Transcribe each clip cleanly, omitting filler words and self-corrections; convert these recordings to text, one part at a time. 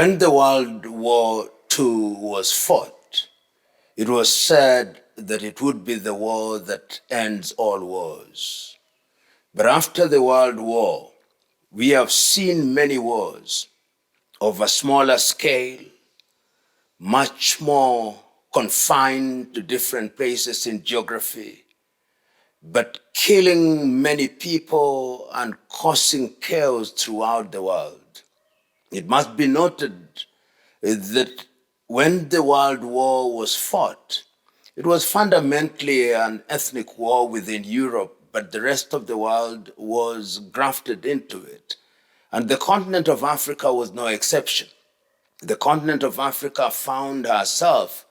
When the World War II was fought, it was said that it would be the war that ends all wars. But after the World War, we have seen many wars of a smaller scale, much more confined to different places in geography, but killing many people and causing chaos throughout the world. It must be noted that when the World War was fought, it was fundamentally an ethnic war within Europe, but the rest of the world was grafted into it. And the continent of Africa was no exception. The continent of Africa found herself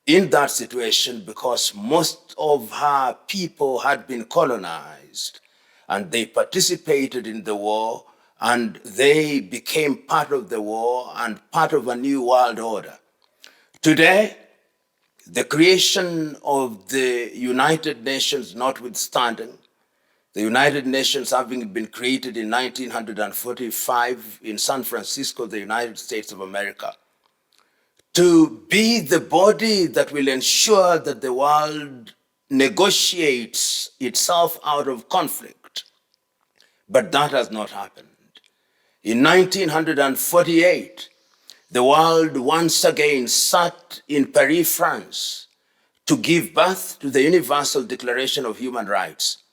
in that situation because most of her people had been colonized and they participated in the war and they became part of the war and part of a new world order. Today, the creation of the United Nations notwithstanding, the United Nations having been created in 1945 in San Francisco, the United States of America, to be the body that will ensure that the world negotiates itself out of conflict. But that has not happened. In 1948, the world once again sat in Paris, France, to give birth to the Universal Declaration of Human Rights.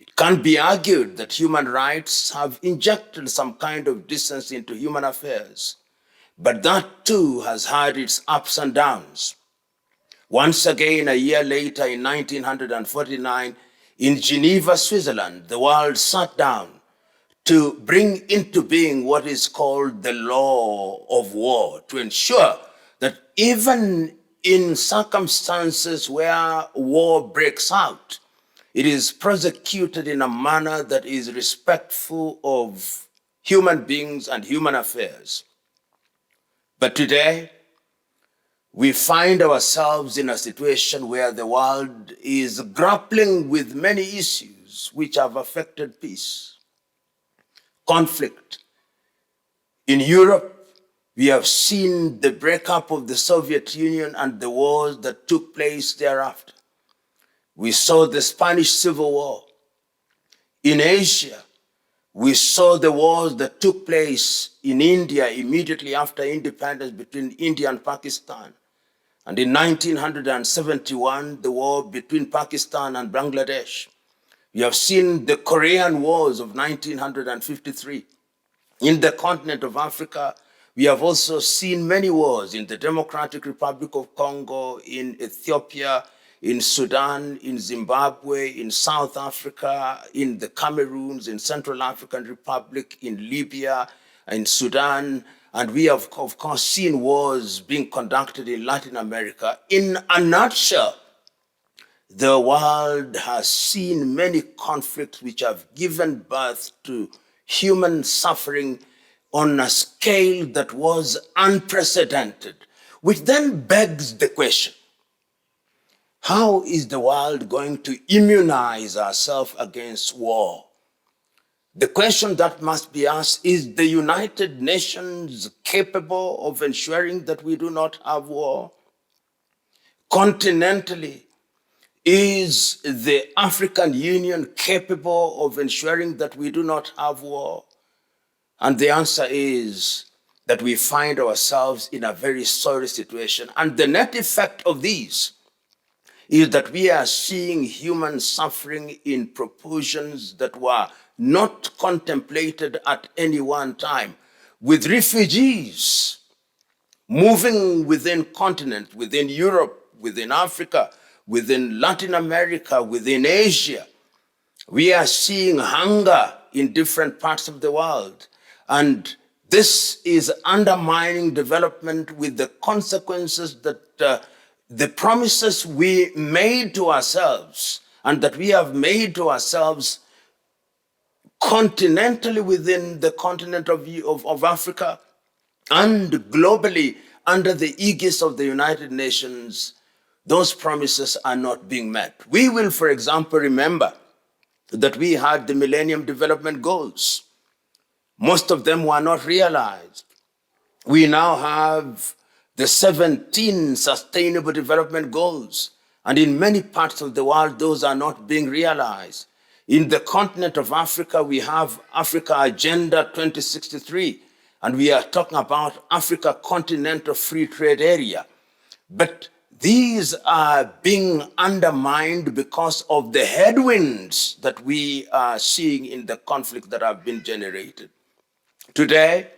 It can't be argued that human rights have injected some kind of decency into human affairs, but that too has had its ups and downs. Once again, a year later, in 1949, in Geneva, Switzerland, the world sat down to bring into being what is called the law of war, to ensure that even in circumstances where war breaks out, it is prosecuted in a manner that is respectful of human beings and human affairs. But today, we find ourselves in a situation where the world is grappling with many issues which have affected peace. Conflict. In Europe, we have seen the breakup of the Soviet Union and the wars that took place thereafter. We saw the Spanish Civil War. In Asia, we saw the wars that took place in India immediately after independence between India and Pakistan. And in 1971, the war between Pakistan and Bangladesh. We have seen the Korean Wars of 1953. In the continent of Africa, we have also seen many wars in the Democratic Republic of Congo, in Ethiopia, in Sudan, in Zimbabwe, in South Africa, in the Cameroons, in Central African Republic, in Libya, in Sudan, and we have, of course, seen wars being conducted in Latin America. In a nutshell, the world has seen many conflicts which have given birth to human suffering on a scale that was unprecedented, which then begs the question, how is the world going to immunize ourselves against war? The question that must be asked, is the United Nations capable of ensuring that we do not have war? Continentally, is the African Union capable of ensuring that we do not have war? And the answer is that we find ourselves in a very sorry situation. And the net effect of these is that we are seeing human suffering in proportions that were not contemplated at any one time, with refugees moving within continent, within Europe, within Africa, within Latin America, within Asia. We are seeing hunger in different parts of the world. And this is undermining development with the consequences that the promises we made to ourselves and that we have made to ourselves continentally within the continent of Africa and globally under the aegis of the United Nations, those promises are not being met. We will, for example, remember that we had the Millennium Development Goals. Most of them were not realized. We now have the 17 Sustainable Development Goals, and in many parts of the world, those are not being realized. In the continent of Africa, we have Africa Agenda 2063, and we are talking about Africa Continental Free Trade Area. But these are being undermined because of the headwinds that we are seeing in the conflict that have been generated. Today,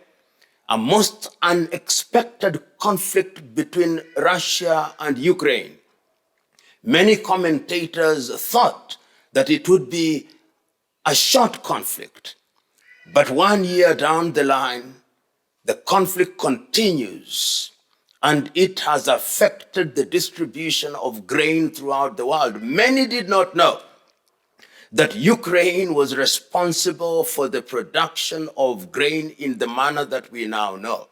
a most unexpected conflict between Russia and Ukraine. Many commentators thought that it would be a short conflict, but 1 year down the line, the conflict continues, and it has affected the distribution of grain throughout the world. Many did not know that Ukraine was responsible for the production of grain in the manner that we now know.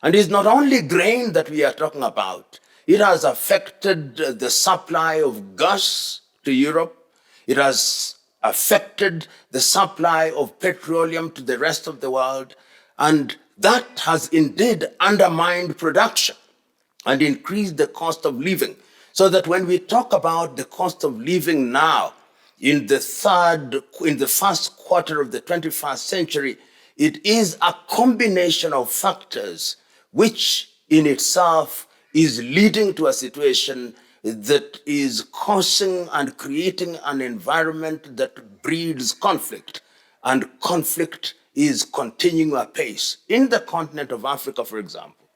And it's not only grain that we are talking about. It has affected the supply of gas to Europe. It has affected the supply of petroleum to the rest of the world. And that has indeed undermined production and increased the cost of living. So that when we talk about the cost of living now, in the first quarter of the 21st century, it is a combination of factors which in itself is leading to a situation that is causing and creating an environment that breeds conflict. And conflict is continuing apace. In the continent of Africa, for example,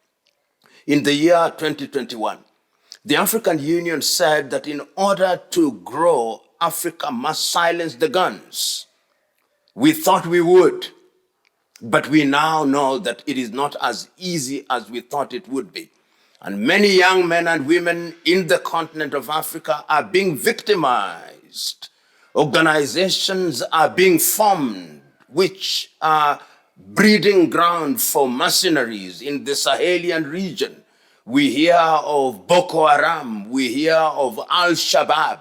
in the year 2021, the African Union said that in order to grow, Africa must silence the guns. We thought we would, but we now know that it is not as easy as we thought it would be. And many young men and women in the continent of Africa are being victimized. Organizations are being formed which are breeding ground for mercenaries in the Sahelian region. We hear of Boko Haram, we hear of Al-Shabaab,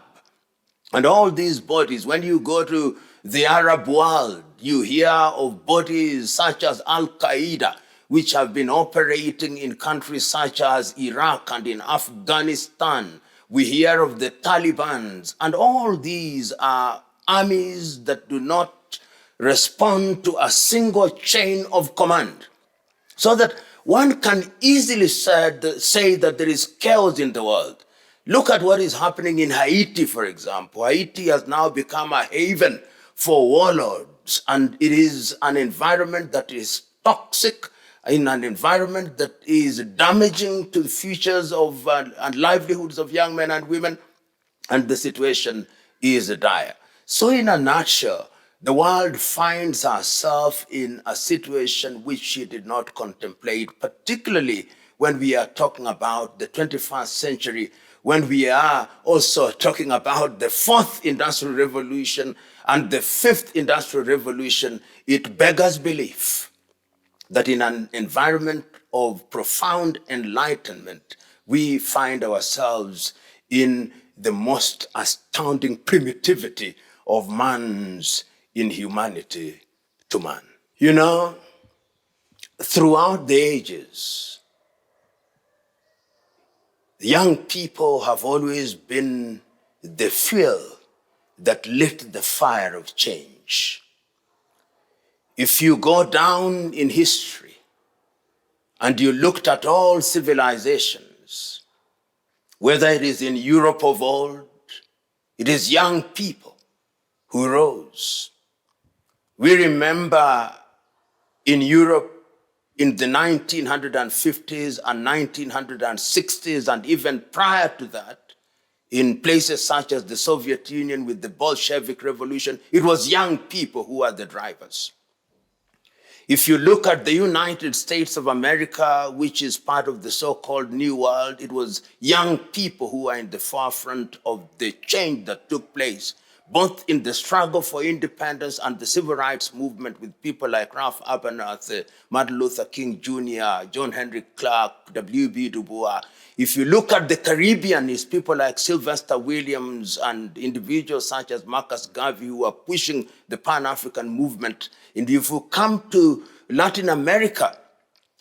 and all these bodies. When you go to the Arab world, you hear of bodies such as Al-Qaeda, which have been operating in countries such as Iraq and in Afghanistan. We hear of the Taliban, and all these are armies that do not respond to a single chain of command. So that one can easily say that there is chaos in the world. Look at what is happening in Haiti, for example. Haiti has now become a haven for warlords, and it is an environment that is toxic, in an environment that is damaging to the futures of and livelihoods of young men and women, and the situation is dire. So in a nutshell, the world finds herself in a situation which she did not contemplate, particularly when we are talking about the 21st century, when we are also talking about the fourth industrial revolution and the fifth industrial revolution. It beggars belief that in an environment of profound enlightenment, we find ourselves in the most astounding primitivity of man's inhumanity to man. You know, throughout the ages, young people have always been the fuel that lit the fire of change. If you go down in history and you looked at all civilizations, whether it is in Europe of old, it is young people who rose. We remember in Europe in the 1950s and 1960s, and even prior to that, in places such as the Soviet Union with the Bolshevik Revolution, it was young people who were the drivers. If you look at the United States of America, which is part of the so-called New World, it was young people who were in the forefront of the change that took place, both in the struggle for independence and the civil rights movement with people like Ralph Abernathy, Martin Luther King Jr., John Henry Clark, W.B. Du Bois. If you look at the Caribbean, it's people like Sylvester Williams and individuals such as Marcus Garvey who are pushing the Pan-African movement. And if you come to Latin America,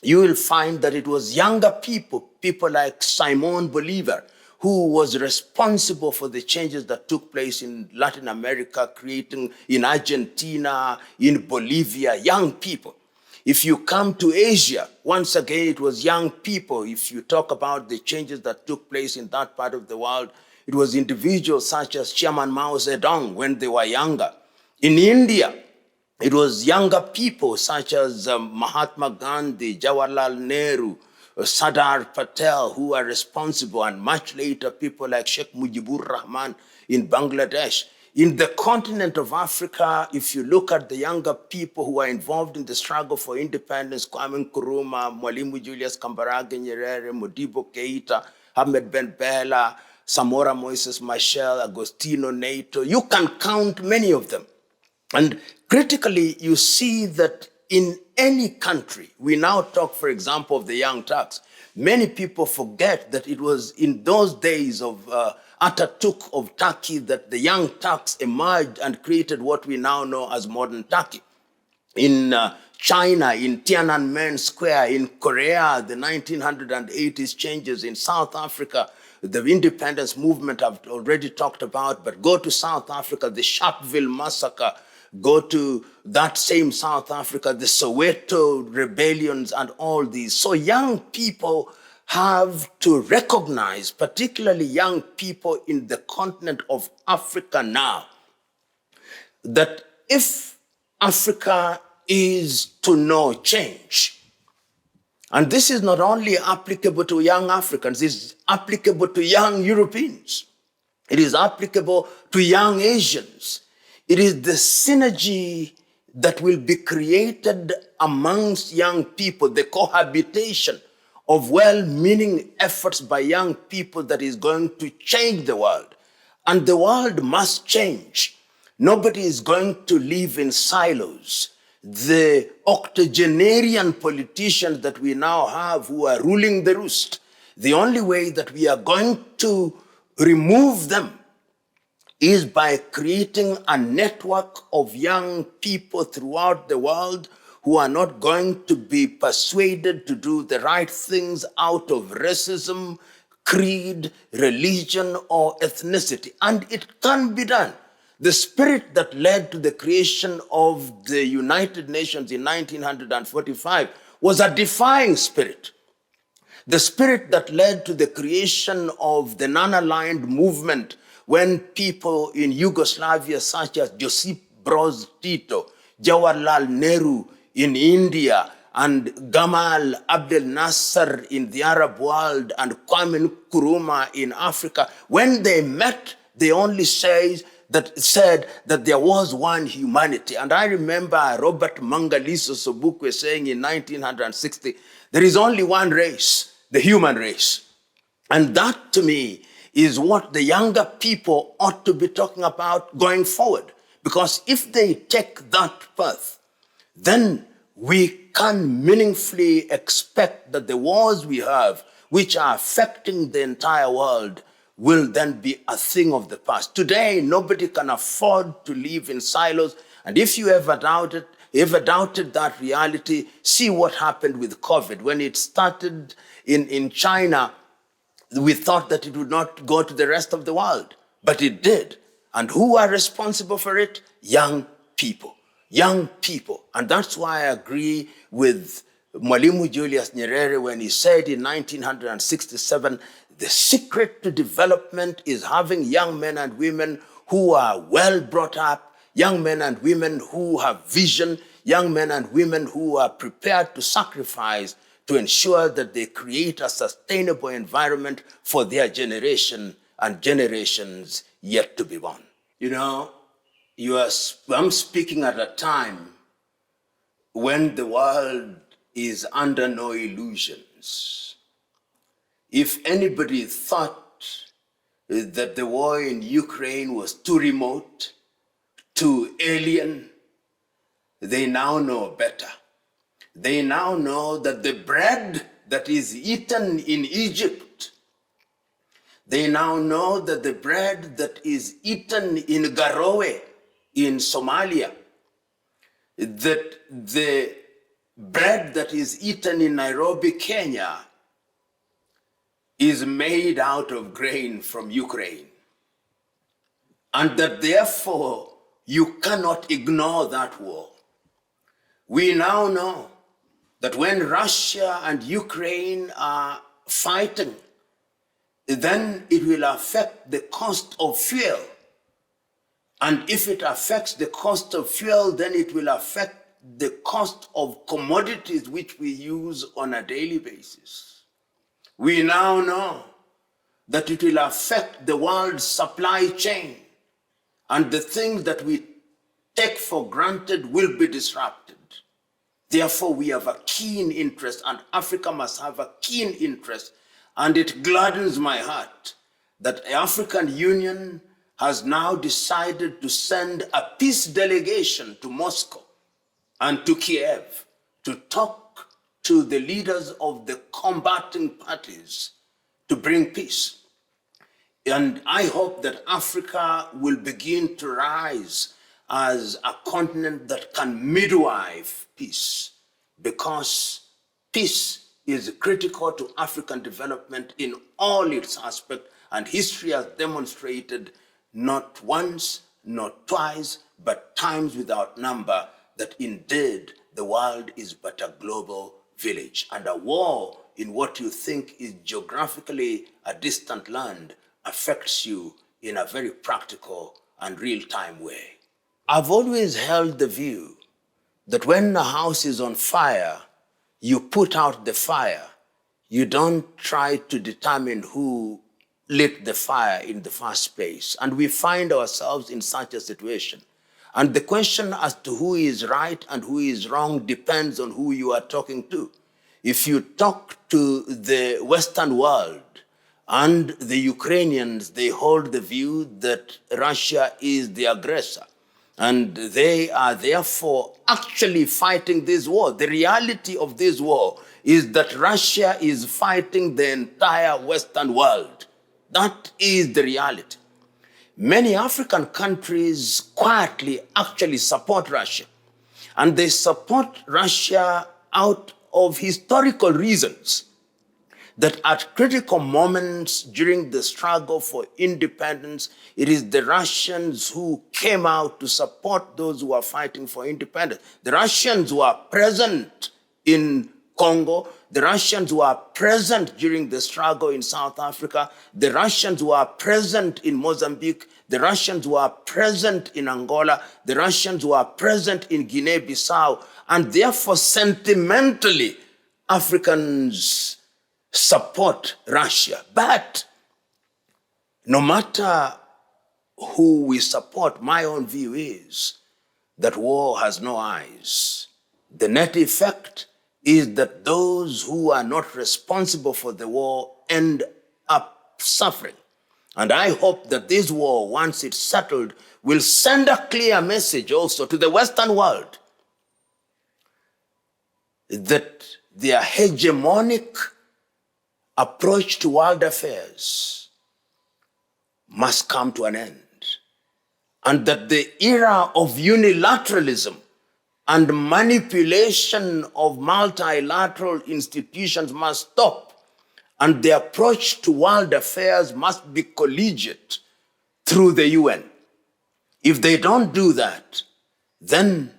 you will find that it was younger people, people like Simon Bolivar, who was responsible for the changes that took place in Latin America, creating in Argentina, in Bolivia, young people. If you come to Asia, once again, it was young people. If you talk about the changes that took place in that part of the world, it was individuals such as Chairman Mao Zedong when they were younger. In India, it was younger people such as Mahatma Gandhi, Jawaharlal Nehru, Sardar Patel, who are responsible, and much later people like Sheikh Mujibur Rahman in Bangladesh. In the continent of Africa, if you look at the younger people who are involved in the struggle for independence, Kwame Nkrumah, Mwalimu Julius Kambarage Nyerere, Modibo Keita, Ahmed Ben Bella, Samora Moises Machel, Agostino Neto, you can count many of them. And critically, you see that in any country, we now talk, for example, of the Young Turks. Many people forget that it was in those days of Ataturk of Turkey that the Young Turks emerged and created what we now know as modern Turkey. In China, in Tiananmen Square, in Korea, the 1980s changes, in South Africa, the independence movement I've already talked about, but go to South Africa, the Sharpeville massacre, go to that same South Africa, the Soweto rebellions and all these. So young people have to recognize, particularly young people in the continent of Africa now, that if Africa is to know change, and this is not only applicable to young Africans, it's applicable to young Europeans, it is applicable to young Asians. It is the synergy that will be created amongst young people, the cohabitation of well-meaning efforts by young people that is going to change the world. And the world must change. Nobody is going to live in silos. The octogenarian politicians that we now have who are ruling the roost, the only way that we are going to remove them is by creating a network of young people throughout the world who are not going to be persuaded to do the right things out of racism, creed, religion, or ethnicity. And it can be done. The spirit that led to the creation of the United Nations in 1945 was a defying spirit. The spirit that led to the creation of the non-aligned movement when people in Yugoslavia such as Josip Broz Tito, Jawaharlal Nehru in India, and Gamal Abdel Nasser in the Arab world, and Kwame Nkrumah in Africa, when they met, they only said that there was one humanity. And I remember Robert Mangaliso Sobukwe saying in 1960, there is only one race, the human race. And that to me is what the younger people ought to be talking about going forward. Because if they take that path, then we can meaningfully expect that the wars we have, which are affecting the entire world, will then be a thing of the past. Today, nobody can afford to live in silos. And if you ever doubted that reality, see what happened with COVID. When it started in China, we thought that it would not go to the rest of the world, but it did. And who are responsible for it? Young people. Young people. And that's why I agree with Mwalimu Julius Nyerere when he said in 1967, the secret to development is having young men and women who are well brought up, young men and women who have vision, young men and women who are prepared to sacrifice to ensure that they create a sustainable environment for their generation and generations yet to be born. You know, I'm speaking at a time when the world is under no illusions. If anybody thought that the war in Ukraine was too remote, too alien, they now know better. They now know that the bread that is eaten in Egypt, they now know that the bread that is eaten in Garowe in Somalia, that the bread that is eaten in Nairobi, Kenya, is made out of grain from Ukraine. And that therefore you cannot ignore that war. We now know that when Russia and Ukraine are fighting, then it will affect the cost of fuel. And if it affects the cost of fuel, then it will affect the cost of commodities which we use on a daily basis. We now know that it will affect the world's supply chain, and the things that we take for granted will be disrupted. Therefore, we have a keen interest, and Africa must have a keen interest, and it gladdens my heart that the African Union has now decided to send a peace delegation to Moscow and to Kiev to talk to the leaders of the combating parties to bring peace. And I hope that Africa will begin to rise as a continent that can midwife peace, because peace is critical to African development in all its aspects, and history has demonstrated not once, not twice, but times without number that indeed the world is but a global village, and a war in what you think is geographically a distant land affects you in a very practical and real-time way. I've always held the view that when a house is on fire, you put out the fire. You don't try to determine who lit the fire in the first place. And we find ourselves in such a situation. And the question as to who is right and who is wrong depends on who you are talking to. If you talk to the Western world, and the Ukrainians, they hold the view that Russia is the aggressor, and they are therefore actually fighting this war. The reality of this war is that Russia is fighting the entire Western world. That is the reality. Many African countries quietly actually support Russia, and they support Russia out of historical reasons. That at critical moments during the struggle for independence, it is the Russians who came out to support those who are fighting for independence. The Russians who are present in Congo, the Russians who are present during the struggle in South Africa, the Russians who are present in Mozambique, the Russians who are present in Angola, the Russians who are present in Guinea-Bissau, and therefore sentimentally, Africans support Russia. But no matter who we support, my own view is that war has no eyes. The net effect is that those who are not responsible for the war end up suffering. And I hope that this war, once it's settled, will send a clear message also to the Western world that their hegemonic approach to world affairs must come to an end, and that the era of unilateralism and manipulation of multilateral institutions must stop, and the approach to world affairs must be collegiate through the UN. If they don't do that, then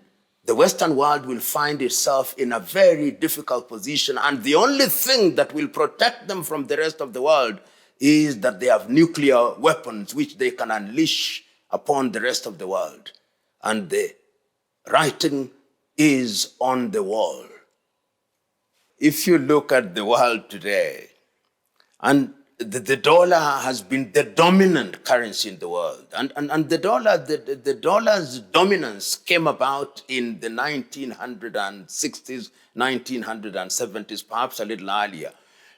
the Western world will find itself in a very difficult position, and the only thing that will protect them from the rest of the world is that they have nuclear weapons which they can unleash upon the rest of the world. And the writing is on the wall. If you look at the world today, and the dollar has been the dominant currency in the world. And the dollar's dominance came about in the 1960s, 1970s, perhaps a little earlier.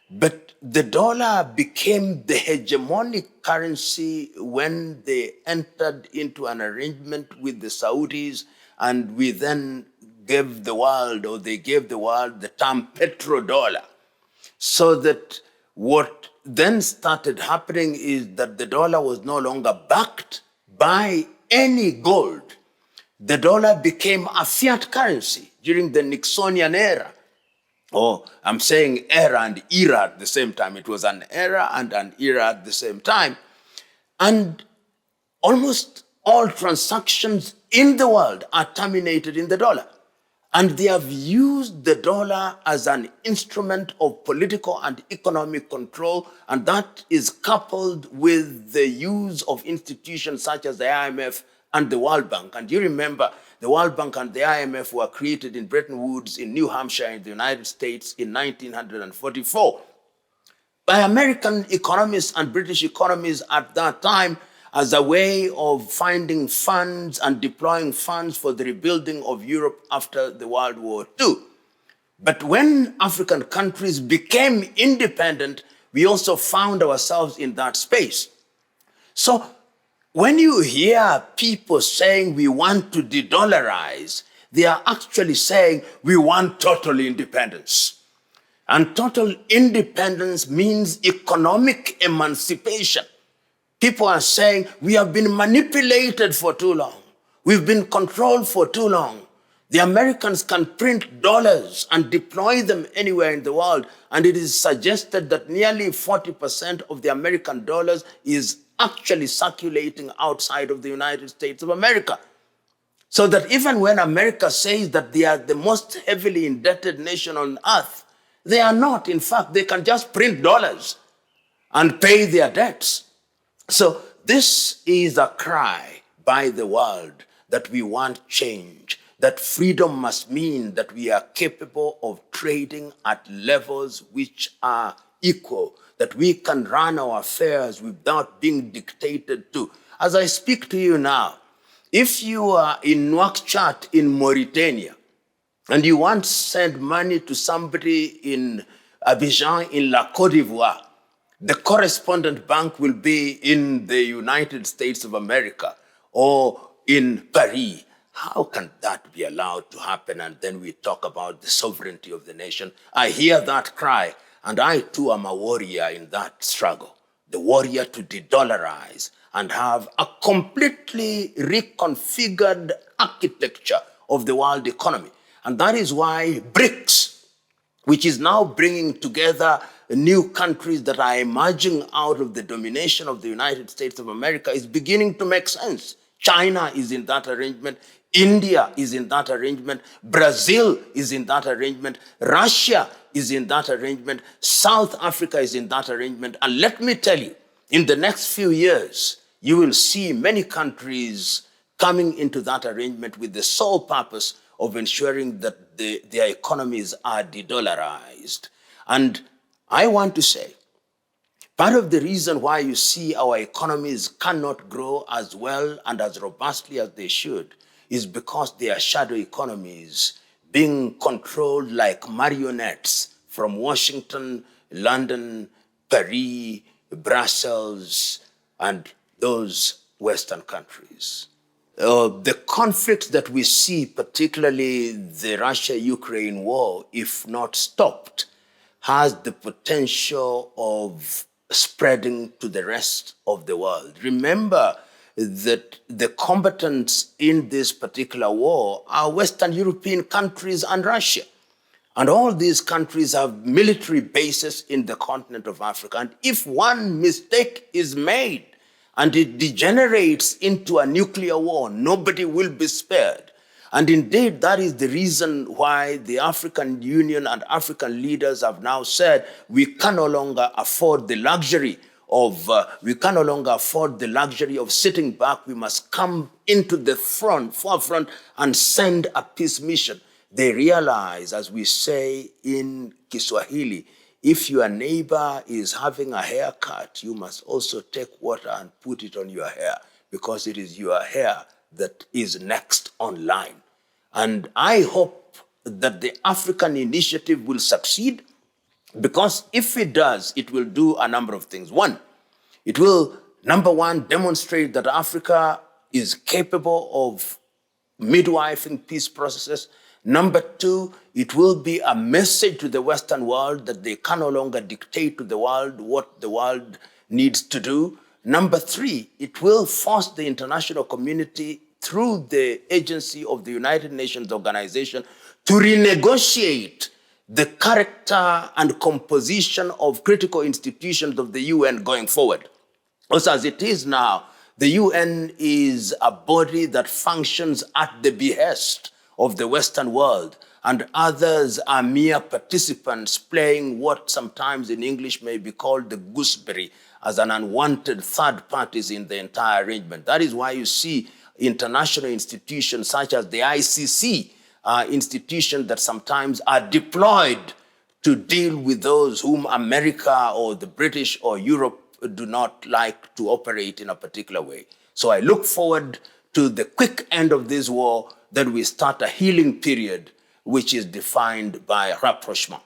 But the dollar became the hegemonic currency when they entered into an arrangement with the Saudis, and we then gave the world, or they gave the world, the term petrodollar. So that what then started happening is that the dollar was no longer backed by any gold. the dollar became a fiat currency during the Nixonian era. Oh, I'm saying era and era at the same time. It was an era and an era at the same time. And almost all transactions in the world are terminated in the dollar. And they have used the dollar as an instrument of political and economic control, and that is coupled with the use of institutions such as the IMF and the World Bank. And you remember, the World Bank and the IMF were created in Bretton Woods in New Hampshire in the United States in 1944 by American economists and British economists at that time as a way of finding funds and deploying funds for the rebuilding of Europe after the World War II. But when African countries became independent, we also found ourselves in that space. So when you hear people saying we want to de-dollarize, they are actually saying we want total independence. And total independence means economic emancipation. People are saying we have been manipulated for too long. We've been controlled for too long. The Americans can print dollars and deploy them anywhere in the world. And it is suggested that nearly 40% of the American dollars is actually circulating outside of the United States of America. So that even when America says that they are the most heavily indebted nation on earth, they are not. In fact, they can just print dollars and pay their debts. So this is a cry by the world that we want change, that freedom must mean that we are capable of trading at levels which are equal, that we can run our affairs without being dictated to. As I speak to you now, if you are in Nouakchott in Mauritania, and you want to send money to somebody in Abidjan in La Côte d'Ivoire, the correspondent bank will be in the United States of America or in Paris. How can that be allowed to happen? And then we talk about the sovereignty of the nation. I hear that cry, and I too am a warrior in that struggle. The warrior to de-dollarize and have a completely reconfigured architecture of the world economy. And that is why BRICS, which is now bringing together new countries that are emerging out of the domination of the United States of America, is beginning to make sense. China is in that arrangement. India is in that arrangement. Brazil is in that arrangement. Russia is in that arrangement. South Africa is in that arrangement. And let me tell you, in the next few years, you will see many countries coming into that arrangement with the sole purpose of ensuring that their economies are de-dollarized. And I want to say, part of the reason why you see our economies cannot grow as well and as robustly as they should is because they are shadow economies being controlled like marionettes from Washington, London, Paris, Brussels, and those Western countries. The conflicts that we see, particularly the Russia-Ukraine war, if not stopped, has the potential of spreading to the rest of the world. Remember that the combatants in this particular war are Western European countries and Russia. And all these countries have military bases in the continent of Africa. And if one mistake is made and it degenerates into a nuclear war, nobody will be spared. And indeed, that is the reason why the African Union and African leaders have now said we can no longer afford the luxury of sitting back. We must come into the forefront and send a peace mission. They realize, as we say in Kiswahili, if your neighbor is having a haircut, you must also take water and put it on your hair, because it is your hair that is next online. And I hope that the African initiative will succeed, because if it does, it will do a number of things. One, it will, number one, demonstrate that Africa is capable of midwifing peace processes. Number two, it will be a message to the Western world that they can no longer dictate to the world what the world needs to do. Number three, it will force the international community through the agency of the United Nations Organization to renegotiate the character and composition of critical institutions of the UN going forward. Also, as it is now, the UN is a body that functions at the behest of the Western world, and others are mere participants playing what sometimes in English may be called the gooseberry, as an unwanted third parties in the entire arrangement. That is why you see international institutions such as the ICC, institutions that sometimes are deployed to deal with those whom America or the British or Europe do not like to operate in a particular way. So I look forward to the quick end of this war, that we start a healing period which is defined by rapprochement.